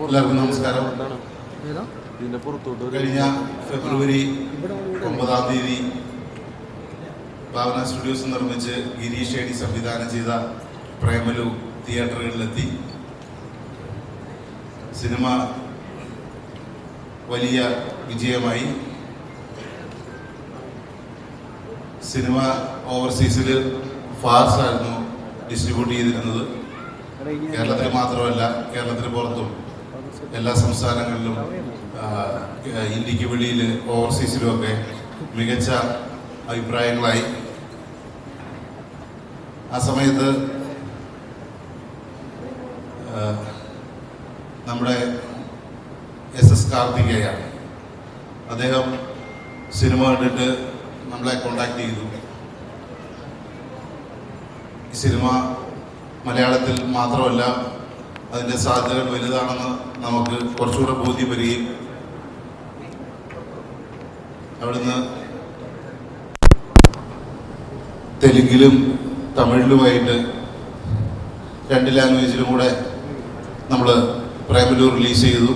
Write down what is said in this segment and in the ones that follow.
എല്ലാവർക്കും നമസ്കാരം. കഴിഞ്ഞ ഫെബ്രുവരി 9 ഭാവന സ്റ്റുഡിയോസ് നിർമ്മിച്ച് ഗിരീഷ് ഏടി സംവിധാനം ചെയ്ത പ്രേമലു തിയേറ്ററുകളിലെത്തി. സിനിമ വലിയ വിജയമായി. സിനിമ ഓവർസീസിൽ ഫാർസ് ആയിരുന്നു ഡിസ്ട്രിബ്യൂട്ട് ചെയ്തിരുന്നത്. കേരളത്തിൽ മാത്രമല്ല, കേരളത്തിന് പുറത്തും എല്ലാ സംസ്ഥാനങ്ങളിലും ഇന്ത്യക്ക് വെളിയിൽ ഓവർസീസിലുമൊക്കെ മികച്ച അഭിപ്രായങ്ങളായി. ആ സമയത്ത് നമ്മുടെ SS കാർത്തികേയ അദ്ദേഹം സിനിമ കണ്ടിട്ട് നമ്മളെ കോണ്ടാക്ട് ചെയ്തു. ഈ സിനിമ മലയാളത്തിൽ മാത്രമല്ല, അതിൻ്റെ സാധ്യതകൾ വലുതാണെന്ന് നമുക്ക് കുറച്ചുകൂടെ ബോധ്യം വരികയും അവിടുന്ന് തെലുങ്കിലും തമിഴിലുമായിട്ട് 2 ലാംഗ്വേജിലും കൂടെ നമ്മൾ പ്രേമലു റിലീസ് ചെയ്തു.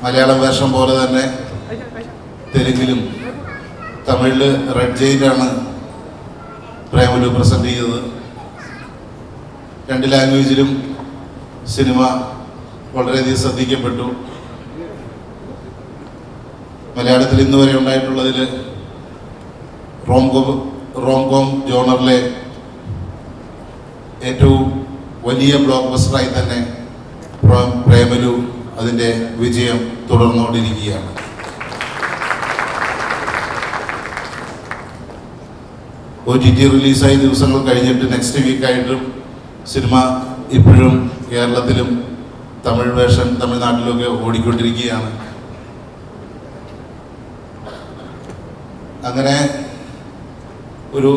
മലയാളം വേർഷൻ പോലെ തന്നെ തെലുങ്കിലും തമിഴിൽ റെഡ് ജെയിൻ്റാണ് പ്രേമലു പ്രസൻറ്റ് ചെയ്തത്. 2 ലാംഗ്വേജിലും സിനിമ വളരെയധികം ശ്രദ്ധിക്കപ്പെട്ടു. മലയാളത്തിൽ ഇന്ന് വരെ ഉണ്ടായിട്ടുള്ളതിൽ റോംകോം ജോണറിലെ ഏറ്റവും വലിയ ബ്ലോക്ക് ബസ്റ്ററായി തന്നെ പ്രേമലു അതിൻ്റെ വിജയം തുടർന്നുകൊണ്ടിരിക്കുകയാണ്. OTT റിലീസായി ദിവസങ്ങൾ കഴിഞ്ഞിട്ട് നെക്സ്റ്റ് വീക്കായിട്ടും സിനിമ ഇപ്പോഴും കേരളത്തിലും തമിഴ് വേർഷൻ തമിഴ്നാട്ടിലുമൊക്കെ ഓടിക്കൊണ്ടിരിക്കുകയാണ്. അങ്ങനെ ഒരു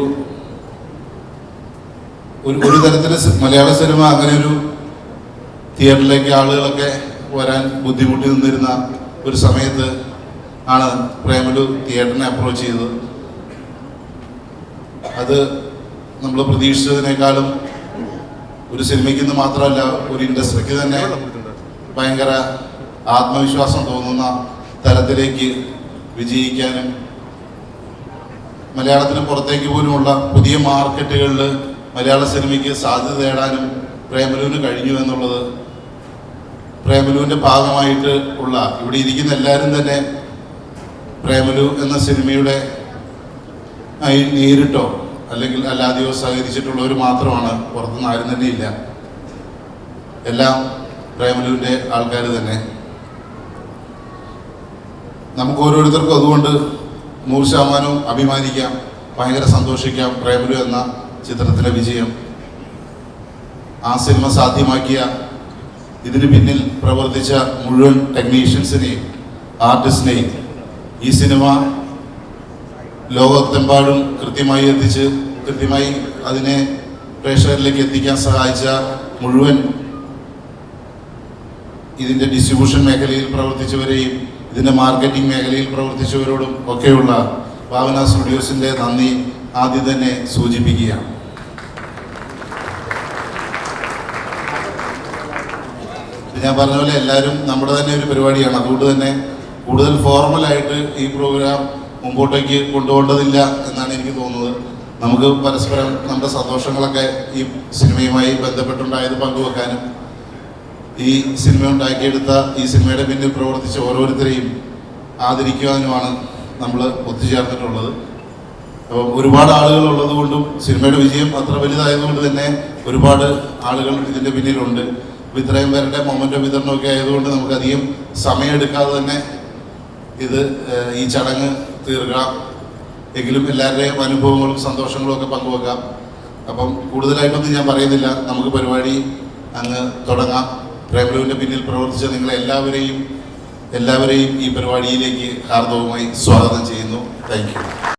തരത്തിൽ മലയാള സിനിമ അങ്ങനെ ഒരു തിയേറ്ററിലേക്ക് ആളുകളൊക്കെ വരാൻ ബുദ്ധിമുട്ടി നിന്നിരുന്ന ഒരു സമയത്ത് ആണ് പ്രേമലു തിയേറ്ററിനെ അപ്രോച്ച് ചെയ്തത്. അത് നമ്മൾ പ്രതീക്ഷിച്ചതിനേക്കാളും ഒരു സിനിമയ്ക്ക് നിന്ന് മാത്രമല്ല, ഒരു ഇൻഡസ്ട്രിക്ക് തന്നെ ഭയങ്കര ആത്മവിശ്വാസം തോന്നുന്ന തലത്തിലേക്ക് വിജയിക്കാനും മലയാളത്തിന് പുറത്തേക്ക് പോലുമുള്ള പുതിയ മാർക്കറ്റുകളിൽ മലയാള സിനിമയ്ക്ക് സാധ്യത നേടാനും പ്രേമലുവിന് കഴിഞ്ഞു എന്നുള്ളത് പ്രേമലുവിൻ്റെ ഭാഗമായിട്ട് ഉള്ള ഇവിടെ ഇരിക്കുന്ന എല്ലാവരും തന്നെ പ്രേമലു എന്ന സിനിമയുടെ നേരിട്ടോ അല്ലെങ്കിൽ അല്ലാതെയോ സഹകരിച്ചിട്ടുള്ളവർ മാത്രമാണ്. പുറത്തുനിന്ന് ആരും തന്നെ ഇല്ല. എല്ലാം പ്രേമലുവിൻ്റെ ആൾക്കാർ തന്നെ. നമുക്ക് ഓരോരുത്തർക്കും അതുകൊണ്ട് 100% അഭിമാനിക്കാം, ഭയങ്കര സന്തോഷിക്കാം. പ്രേമലു എന്ന ചിത്രത്തിലെ വിജയം, ആ സിനിമ സാധ്യമാക്കിയ ഇതിന് പിന്നിൽ പ്രവർത്തിച്ച മുഴുവൻ ടെക്നീഷ്യൻസിനെയും ആർട്ടിസ്റ്റിനെയും ഈ സിനിമ ലോകത്തെമ്പാടും കൃത്യമായി അതിനെ പ്രേക്ഷകരിലേക്ക് എത്തിക്കാൻ സഹായിച്ച മുഴുവൻ ഇതിൻ്റെ ഡിസ്ട്രിബ്യൂഷൻ മേഖലയിൽ പ്രവർത്തിച്ചവരെയും ഇതിൻ്റെ മാർക്കറ്റിംഗ് മേഖലയിൽ പ്രവർത്തിച്ചവരോടും ഒക്കെയുള്ള ഭാവന സ്റ്റുഡിയോസിൻ്റെ നന്ദി ആദ്യം തന്നെ സൂചിപ്പിക്കുകയാണ്. ഞാൻ പറഞ്ഞ പോലെ എല്ലാവരും നമ്മുടെ തന്നെ ഒരു പരിപാടിയാണ്. അതുകൊണ്ട് തന്നെ കൂടുതൽ ഫോർമലായിട്ട് ഈ പ്രോഗ്രാം മുമ്പോട്ടേക്ക് കൊണ്ടുപോകേണ്ടതില്ല എന്നാണ് എനിക്ക് തോന്നുന്നത്. നമുക്ക് പരസ്പരം നമ്മുടെ സന്തോഷങ്ങളൊക്കെ ഈ സിനിമയുമായി ബന്ധപ്പെട്ടുണ്ടായത് പങ്കുവെക്കാനും ഈ സിനിമ ഉണ്ടാക്കിയെടുത്ത ഈ സിനിമയുടെ പിന്നിൽ പ്രവർത്തിച്ച ഓരോരുത്തരെയും ആദരിക്കുവാനുമാണ് നമ്മൾ ഒത്തുചേർന്നിട്ടുള്ളത്. അപ്പം ഒരുപാട് ആളുകൾ ഉള്ളത് കൊണ്ടും സിനിമയുടെ വിജയം അത്ര വലുതായതുകൊണ്ട് തന്നെ ഒരുപാട് ആളുകൾ ഇതിൻ്റെ പിന്നിലുണ്ട്. അപ്പോൾ ഇത്രയും പേരുടെ മൊമെൻ്റോ വിതരണമൊക്കെ ആയതുകൊണ്ട് നമുക്കധികം സമയമെടുക്കാതെ തന്നെ ഈ ചടങ്ങ് തീർക്കാം. എങ്കിലും എല്ലാവരുടെയും അനുഭവങ്ങളും സന്തോഷങ്ങളും ഒക്കെ പങ്കുവെക്കാം. അപ്പം കൂടുതലായിട്ടൊന്നും ഞാൻ പറയുന്നില്ല, നമുക്ക് പരിപാടി അങ്ങ് തുടങ്ങാം. പ്രേമലുവിൻ്റെ പിന്നിൽ പ്രവർത്തിച്ച നിങ്ങളെല്ലാവരെയും ഈ പരിപാടിയിലേക്ക് ഹാർദവമായി സ്വാഗതം ചെയ്യുന്നു. Thank you.